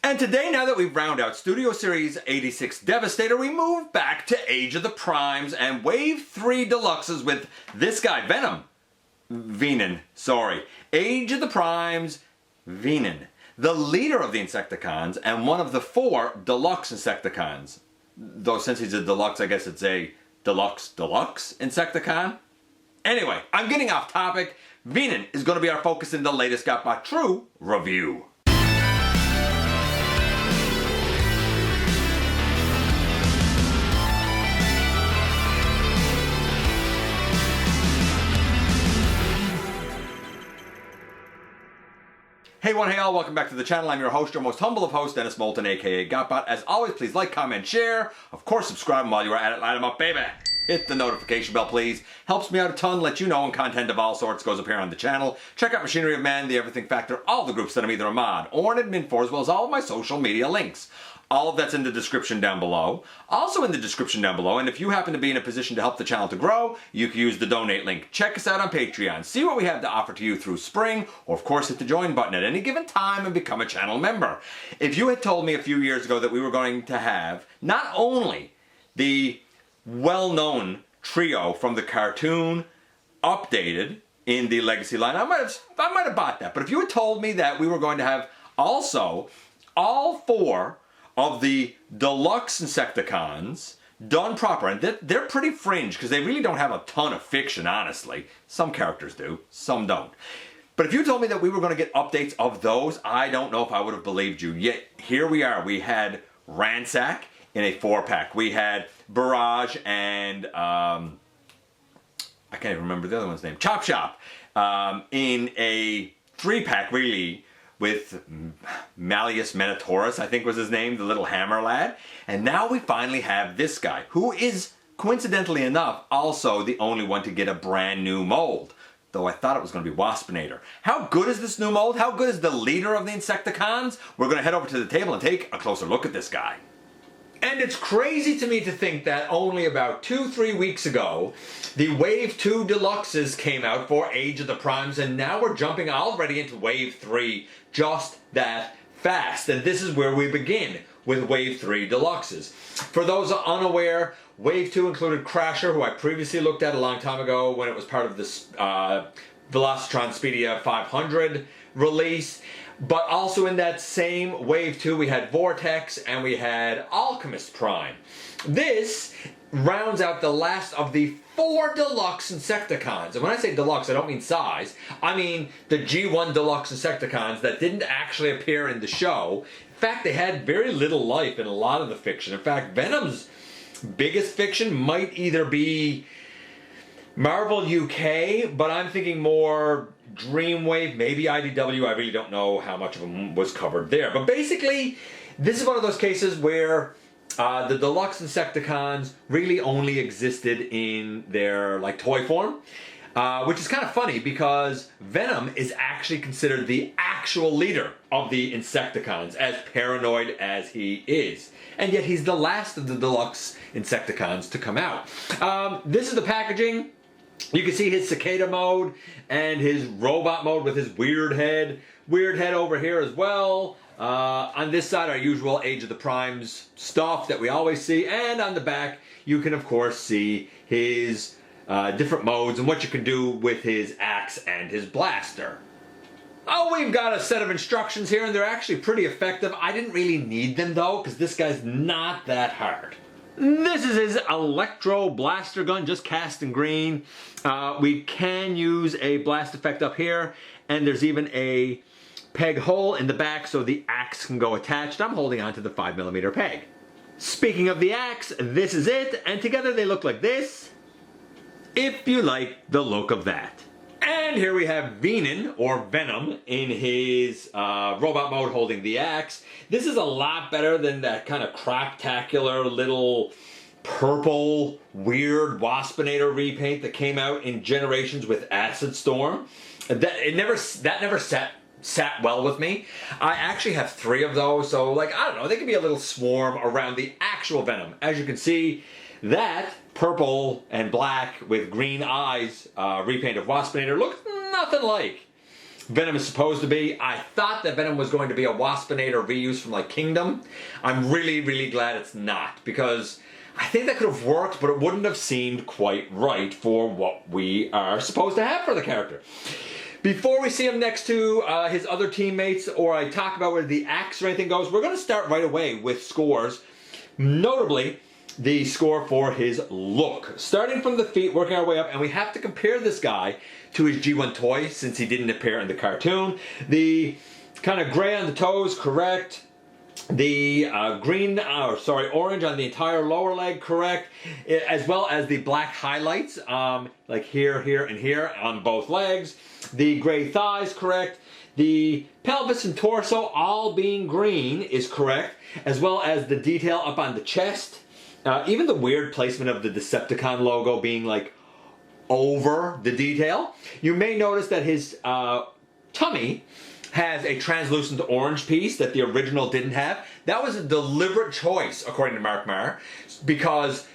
And today, now that we've rounded out Studio Series 86 Devastator, we move back to Age of the Primes and Wave 3 Deluxes with this guy, Venin, sorry. Age of the Primes, Venin. The leader of the Insecticons and one of the 4 deluxe Insecticons. Though since he's a deluxe, I guess it's a deluxe Insecticon. Anyway, I'm getting off topic. Venin is going to be our focus in the latest GotBot True review. Hey one, hey all, welcome back to the channel. I'm your host, your most humble of hosts, Dennis Moulton, aka GotBot. As always, please like, comment, share. Of course, subscribe, and while you're at it, light them up, baby. Hit the notification bell, please. Helps me out a ton, let you know when content of all sorts goes up here on the channel. Check out Machinery of Man, The Everything Factor, all the groups that I'm either a mod or an admin for, as well as all of my social media links. All of that's in the description down below. Also in the description down below, and if you happen to be in a position to help the channel to grow, you can use the donate link. Check us out on Patreon. See what we have to offer to you through spring, or of course hit the join button at any given time and become a channel member. If you had told me a few years ago that we were going to have not only the well-known trio from the cartoon updated in the Legacy line, I might have bought that. But if you had told me that we were going to have also all 4 of the deluxe Insecticons done proper, and they're pretty fringe because they really don't have a ton of fiction, honestly. Some characters do, some don't. But if you told me that we were going to get updates of those, I don't know if I would have believed you. Yet here we are. We had Ransack in a 4-pack. We had Barrage and I can't even remember the other one's name. Chop Shop in a 3-pack, really, with Malleus Minotaurus, I think was his name, the little hammer lad. And now we finally have this guy, who is, coincidentally enough, also the only one to get a brand new mold. Though I thought it was going to be Waspinator. How good is this new mold? How good is the leader of the Insecticons? We're going to head over to the table and take a closer look at this guy. And it's crazy to me to think that only about 2-3 weeks ago, the Wave 2 Deluxes came out for Age of the Primes, and now we're jumping already into Wave 3 just that fast. And this is where we begin with Wave 3 Deluxes. For those unaware, Wave 2 included Crasher, who I previously looked at a long time ago when it was part of this Velocitron Speedia 500 release. But also in that same Wave 2, we had Vortex and we had Alchemist Prime. This rounds out the last of the 4 deluxe Insecticons. And when I say deluxe, I don't mean size. I mean the G1 deluxe Insecticons that didn't actually appear in the show. In fact, they had very little life in a lot of the fiction. In fact, Venom's biggest fiction might either be Marvel UK, but I'm thinking more Dreamwave, maybe IDW. I really don't know how much of them was covered there. But basically, this is one of those cases where the deluxe Insecticons really only existed in their toy form, which is kind of funny because Venom is actually considered the actual leader of the Insecticons, as paranoid as he is. And yet he's the last of the deluxe Insecticons to come out. This is the packaging. You can see his cicada mode and his robot mode with his weird head. Weird head over here as well. On this side, our usual Age of the Primes stuff that we always see. And on the back, you can of course see his different modes and what you can do with his axe and his blaster. Oh, we've got a set of instructions here and they're actually pretty effective. I didn't really need them though, because this guy's not that hard. This is his electro blaster gun, just cast in green. We can use a blast effect up here, and there's even a peg hole in the back so the axe can go attached. I'm holding on to the 5mm peg. Speaking of the axe, this is it, and together they look like this, if you like the look of that. And here we have Venin, or Venom, in his robot mode holding the axe. This is a lot better than that kind of craptacular little purple, weird Waspinator repaint that came out in Generations with Acid Storm. That never sat well with me. I actually have 3 of those, so I don't know, they could be a little swarm around the actual Venom. As you can see, that purple and black with green eyes repaint of Waspinator looks nothing like Venom is supposed to be. I thought that Venom was going to be a Waspinator reuse from like Kingdom. I'm really, really glad it's not, because I think that could have worked, but it wouldn't have seemed quite right for what we are supposed to have for the character. Before we see him next to his other teammates, or I talk about where the axe or anything goes, we're going to start right away with scores. Notably, the score for his look. Starting from the feet, working our way up, and we have to compare this guy to his G1 toy since he didn't appear in the cartoon. The kind of gray on the toes, correct. The orange on the entire lower leg, correct. As well as the black highlights, like here, here, and here on both legs. The gray thighs, correct. The pelvis and torso all being green is correct. As well as the detail up on the chest. Even the weird placement of the Decepticon logo being like over the detail. You may notice that his tummy has a translucent orange piece that the original didn't have. That was a deliberate choice, according to Mark Marr, because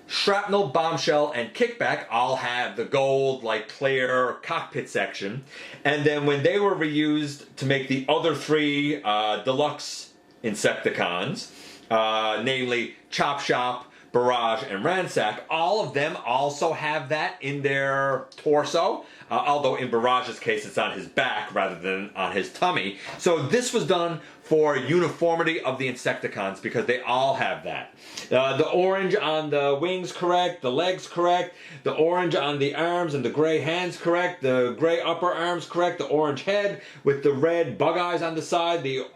Shrapnel, Bombshell, and Kickback all have the gold, like clear cockpit section. And then when they were reused to make the other three deluxe Insecticons, namely Chop Shop, Barrage, and Ransack, all of them also have that in their torso, although in Barrage's case it's on his back rather than on his tummy. So this was done for uniformity of the Insecticons because they all have that. The orange on the wings, correct. The legs, correct. The orange on the arms and the gray hands, correct. The gray upper arms, correct. The orange head with the red bug eyes on the side. The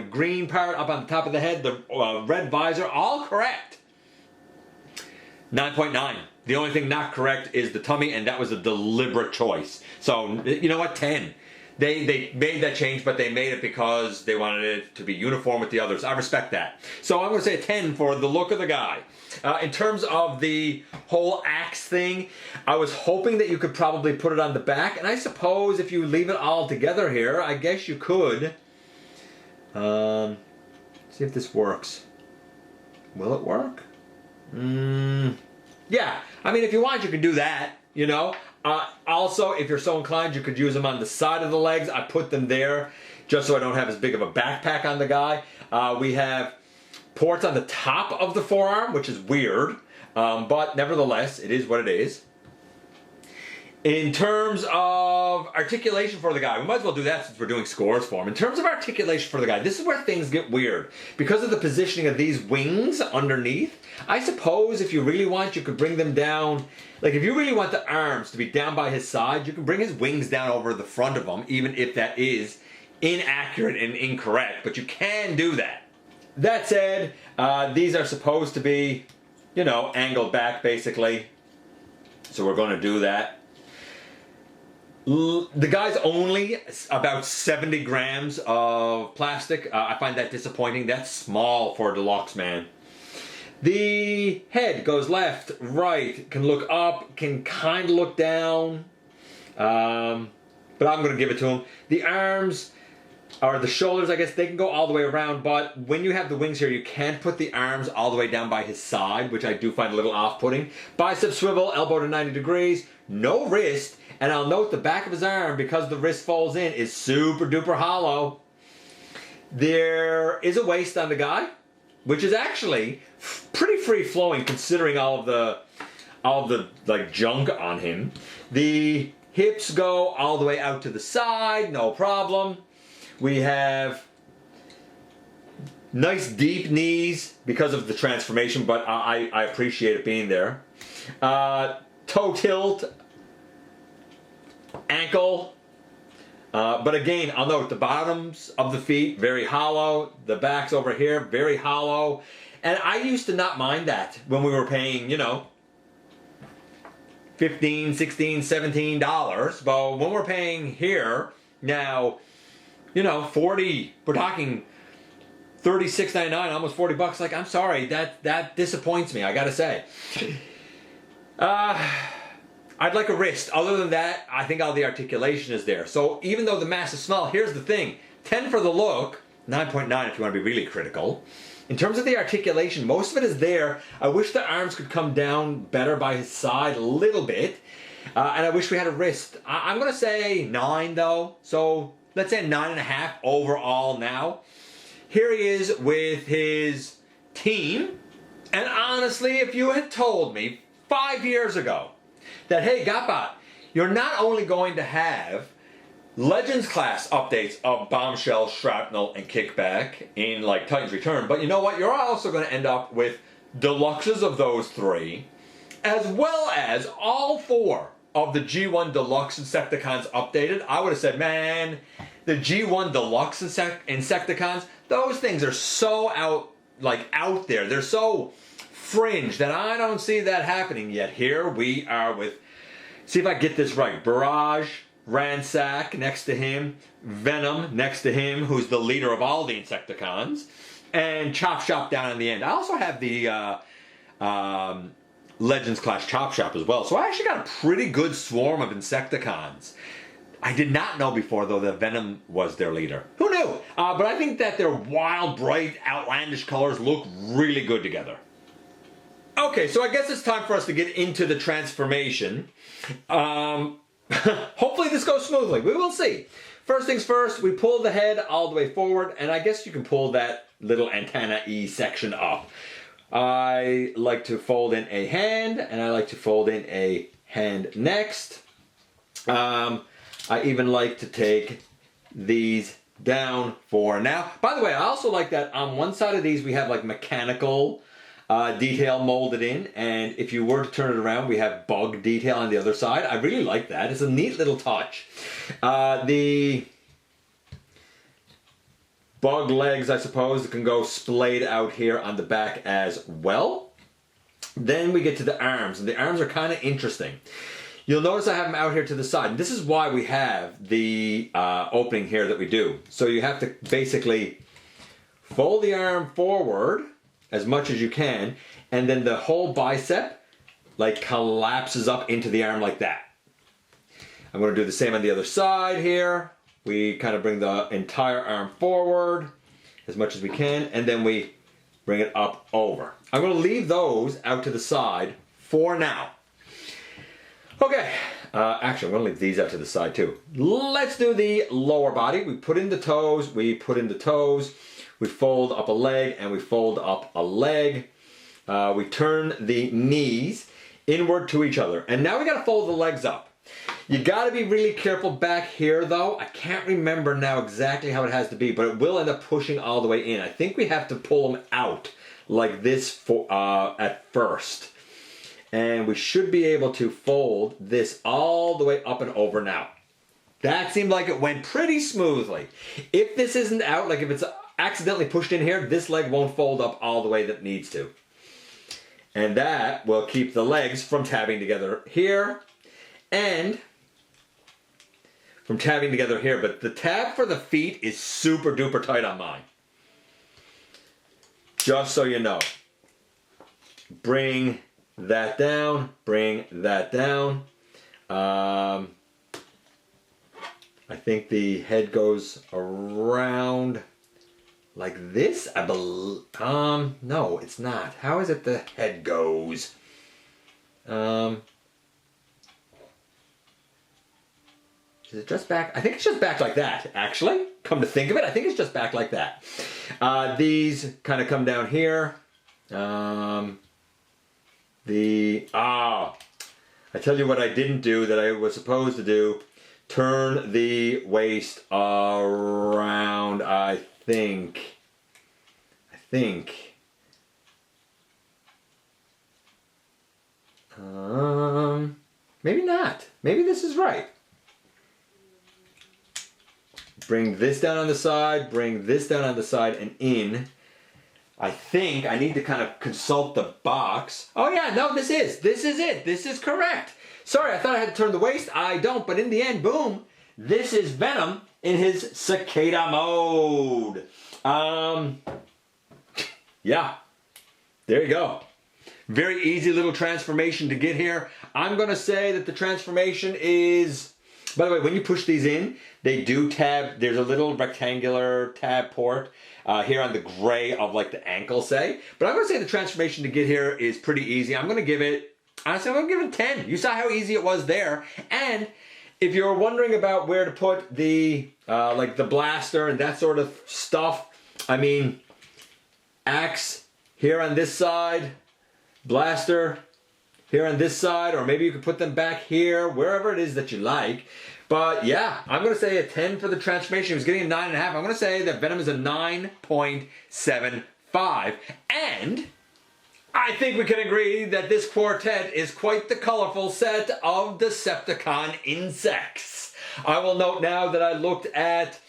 green part up on the top of the head. The red visor, all correct. 9.9. The only thing not correct is the tummy, and that was a deliberate choice. So, you know what? 10. They made that change, but they made it because they wanted it to be uniform with the others. I respect that. So I'm going to say a 10 for the look of the guy. In terms of the whole axe thing, I was hoping that you could probably put it on the back, and I suppose if you leave it all together here, I guess you could. See if this works. Will it work? Yeah, I mean, if you want, you could do that, you know. Also, if you're so inclined, you could use them on the side of the legs. I put them there just so I don't have as big of a backpack on the guy. We have ports on the top of the forearm, which is weird, but nevertheless, it is what it is. In terms of articulation for the guy, we might as well do that since we're doing scores for him. In terms of articulation for the guy, this is where things get weird. Because of the positioning of these wings underneath, I suppose if you really want, you could bring them down. Like if you really want the arms to be down by his side, you can bring his wings down over the front of him, even if that is inaccurate and incorrect. But you can do that. That said, these are supposed to be, you know, angled back basically. So we're going to do that. The guy's only about 70 grams of plastic. I find that disappointing. That's small for a deluxe, man. The head goes left, right, can look up, can kind of look down. But I'm going to give it to him. The arms, or the shoulders, I guess, they can go all the way around. But when you have the wings here, you can't put the arms all the way down by his side, which I do find a little off-putting. Bicep swivel, elbow to 90 degrees. No wrist. And I'll note the back of his arm, because the wrist folds in, is super duper hollow. There is a waist on the guy, which is actually pretty free flowing considering all of the like junk on him. The hips go all the way out to the side, no problem. We have nice deep knees because of the transformation, but I appreciate it being there. Toe tilt. Ankle, but again, I'll note the bottoms of the feet, very hollow. The backs over here, very hollow. And I used to not mind that when we were paying, you know, $15, $16, $17. But when we're paying here, now, you know, 40, we're talking $36.99, almost 40 bucks. Like, I'm sorry, that disappoints me, I gotta say. I'd like a wrist. Other than that, I think all the articulation is there. So even though the mass is small, here's the thing. 10 for the look, 9.9 if you want to be really critical. In terms of the articulation, most of it is there. I wish the arms could come down better by his side a little bit. And I wish we had a wrist. I'm going to say 9 though. So let's say 9.5 overall now. Here he is with his team. And honestly, if you had told me 5 years ago that, hey, GotBot, you're not only going to have Legends class updates of Bombshell, Shrapnel, and Kickback in like Titan's Return, but you know what? You're also going to end up with deluxes of those 3, as well as all 4 of the G1 Deluxe Insecticons updated. I would have said, man, the G1 Deluxe Insecticons, those things are so out there. They're so fringe that I don't see that happening yet. Here we are with, see if I get this right, Barrage, Ransack next to him, Venom next to him, who's the leader of all the Insecticons, and Chop Shop down in the end. I also have the Legends class Chop Shop as well. So I actually got a pretty good swarm of Insecticons. I did not know before, though, that Venom was their leader. Who knew? But I think that their wild, bright, outlandish colors look really good together. Okay, so I guess it's time for us to get into the transformation. Hopefully this goes smoothly. We will see. First things first, we pull the head all the way forward, and I guess you can pull that little antenna-y section up. I like to fold in a hand, and I like to fold in a hand next. I even like to take these down for now. By the way, I also like that on one side of these we have like mechanical detail molded in, and if you were to turn it around, we have bug detail on the other side. I really like that. It's a neat little touch. The bug legs, I suppose, can go splayed out here on the back as well. Then we get to the arms, and the arms are kind of interesting. You'll notice I have them out here to the side. And this is why we have the opening here that we do. So you have to basically fold the arm forward as much as you can, and then the whole bicep like collapses up into the arm like that. I'm going to do the same on the other side here. We kind of bring the entire arm forward as much as we can, and then we bring it up over. I'm going to leave those out to the side for now. Okay, actually I'm going to leave these out to the side too. Let's do the lower body. We put in the toes, we put in the toes, we fold up a leg, and we fold up a leg. We turn the knees inward to each other. And now we got to fold the legs up. You got to be really careful back here though. I can't remember now exactly how it has to be, but it will end up pushing all the way in. I think we have to pull them out like this at first. And we should be able to fold this all the way up and over now. That seemed like it went pretty smoothly. If this isn't out, like if it's accidentally pushed in here, this leg won't fold up all the way that it needs to. And that will keep the legs from tabbing together here and from tabbing together here. But the tab for the feet is super duper tight on mine. Just so you know. Bring that down, bring that down. I think the head goes around like this, I believe. No, it's not. How is it the head goes? Is it just back? I think it's just back like that, actually. Come to think of it, I think it's just back like that. These kind of come down here. I tell you what I didn't do that I was supposed to do. Turn the waist around, I think. Maybe not. Maybe this is right. Bring this down on the side, bring this down on the side and in. I think I need to kind of consult the box. Oh yeah, no, this is it. This is correct. Sorry, I thought I had to turn the waist. I don't, but in the end, boom, this is Venom in his cicada mode. Yeah, there you go. Very easy little transformation to get here. I'm gonna say that the transformation is, by the way, when you push these in, they do tab. There's a little rectangular tab port here on the gray of like the ankle, say. But I'm gonna say the transformation to get here is pretty easy. I'm gonna give it honestly, I'm gonna give it 10. You saw how easy it was there. And if you're wondering about where to put the, like the blaster and that sort of stuff, I mean, axe here on this side, blaster here on this side, or maybe you could put them back here, wherever it is that you like. But yeah, I'm going to say a 10 for the transformation. He was getting a 9.5. I'm going to say that Venom is a 9.75. And I think we can agree that this quartet is quite the colorful set of Decepticon insects. I will note now that I looked at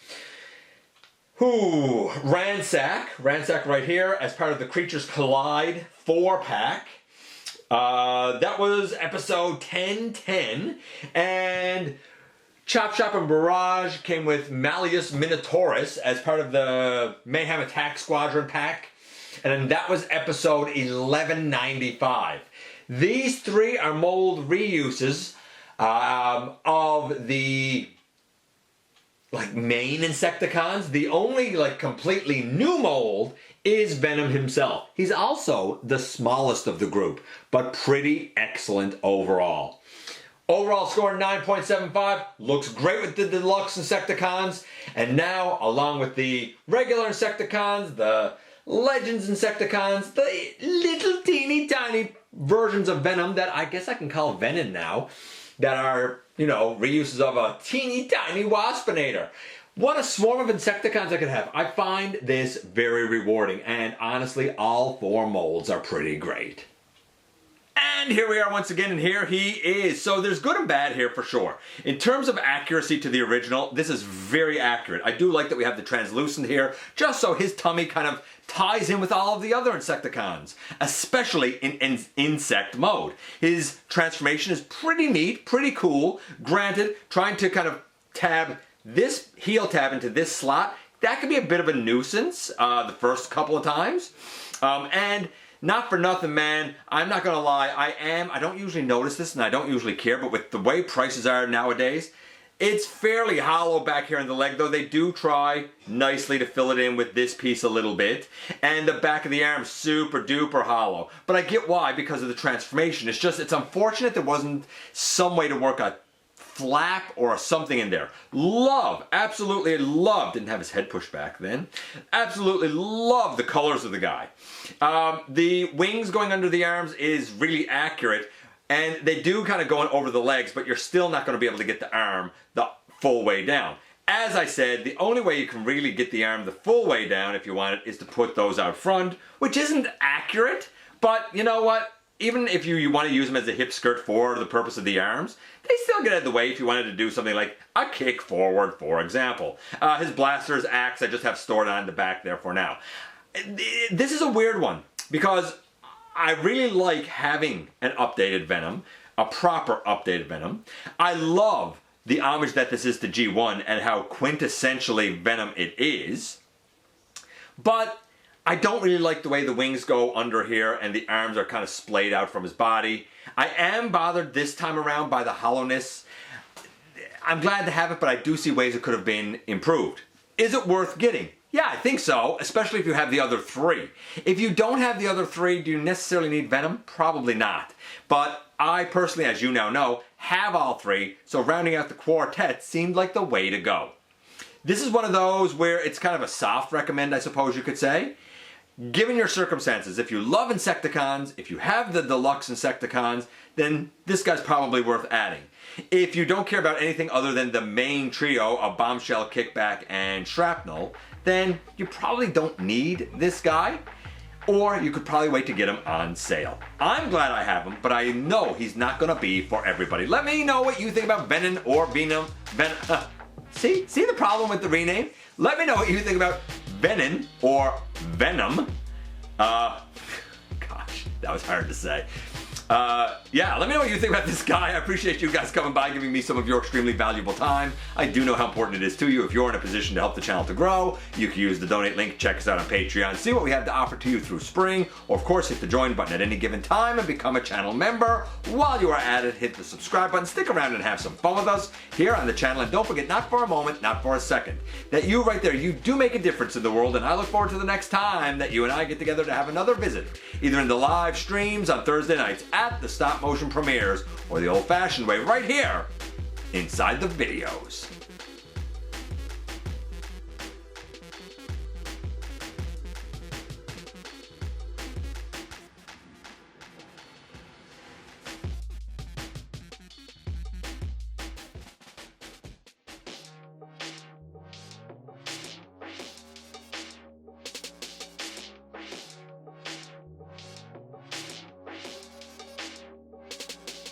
Ransack right here as part of the Creatures Collide 4-pack. That was episode 1010, and Chop Shop and Barrage came with Malleus Minotaurus as part of the Mayhem Attack Squadron pack, and that was episode 1195. These three are mold reuses of the main insecticons. The only completely new mold is Venom himself. He's also the smallest of the group, but pretty excellent overall. Overall score 9.75, looks great with the deluxe insecticons, and now along with the regular insecticons, the legends insecticons, the little teeny tiny versions of Venom that I guess I can call Venin now, that are, reuses of a teeny tiny Waspinator. What a swarm of insecticons I could have. I find this very rewarding, and honestly, all 4 molds are pretty great. And here we are once again, and here he is. So there's good and bad here for sure. In terms of accuracy to the original, this is very accurate. I do like that we have the translucent here, just so his tummy kind of ties in with all of the other insecticons, especially in insect mode. His transformation is pretty neat, pretty cool. Granted, trying to kind of tab this heel tab into this slot, that could be a bit of a nuisance the first couple of times. And not for nothing, man, I'm not gonna lie, I don't usually notice this and I don't usually care, but with the way prices are nowadays, it's fairly hollow back here in the leg, though they do try nicely to fill it in with this piece a little bit. And the back of the arm, super duper hollow. But I get why, because of the transformation. It's unfortunate there wasn't some way to work a flap or something in there. Absolutely love, didn't have his head pushed back then. Absolutely love the colors of the guy. The wings going under the arms is really accurate, and they do kind of go over the legs, but you're still not going to be able to get the arm the full way down. As I said, the only way you can really get the arm the full way down if you want it is to put those out front, which isn't accurate, but you know what? Even if you want to use them as a hip skirt for the purpose of the arms, they still get out of the way if you wanted to do something like a kick forward, for example. His blaster's axe I just have stored on the back there for now. This is a weird one, because I really like having an updated Venom, a proper updated Venom. I love the homage that this is to G1 and how quintessentially Venom it is, but I don't really like the way the wings go under here and the arms are kind of splayed out from his body. I am bothered this time around by the hollowness. I'm glad to have it, but I do see ways it could have been improved. Is it worth getting? Yeah, I think so, especially if you have the other 3. If you don't have the other 3, do you necessarily need Venom? Probably not. But I personally, as you now know, have all 3, so rounding out the quartet seemed like the way to go. This is one of those where it's kind of a soft recommend, I suppose you could say. Given your circumstances, if you love Insecticons, if you have the deluxe Insecticons, then this guy's probably worth adding. If you don't care about anything other than the main trio of Bombshell, Kickback, and Shrapnel, then you probably don't need this guy, or you could probably wait to get him on sale. I'm glad I have him, but I know he's not going to be for everybody. Let me know what you think about Venin or Venom. See the problem with the rename? Let me know what you think about Venin or Venom. Gosh, that was hard to say. Yeah, let me know what you think about this guy. I appreciate you guys coming by, giving me some of your extremely valuable time. I do know how important it is to you. If you're in a position to help the channel to grow, you can use the donate link, check us out on Patreon, see what we have to offer to you through spring, or of course hit the join button at any given time and become a channel member. While you are at it, hit the subscribe button, stick around and have some fun with us here on the channel, and don't forget, not for a moment, not for a second, that you right there, you do make a difference in the world, and I look forward to the next time that you and I get together to have another visit, either in the live streams on Thursday nights at the stop motion premieres or the old fashioned way right here inside the videos.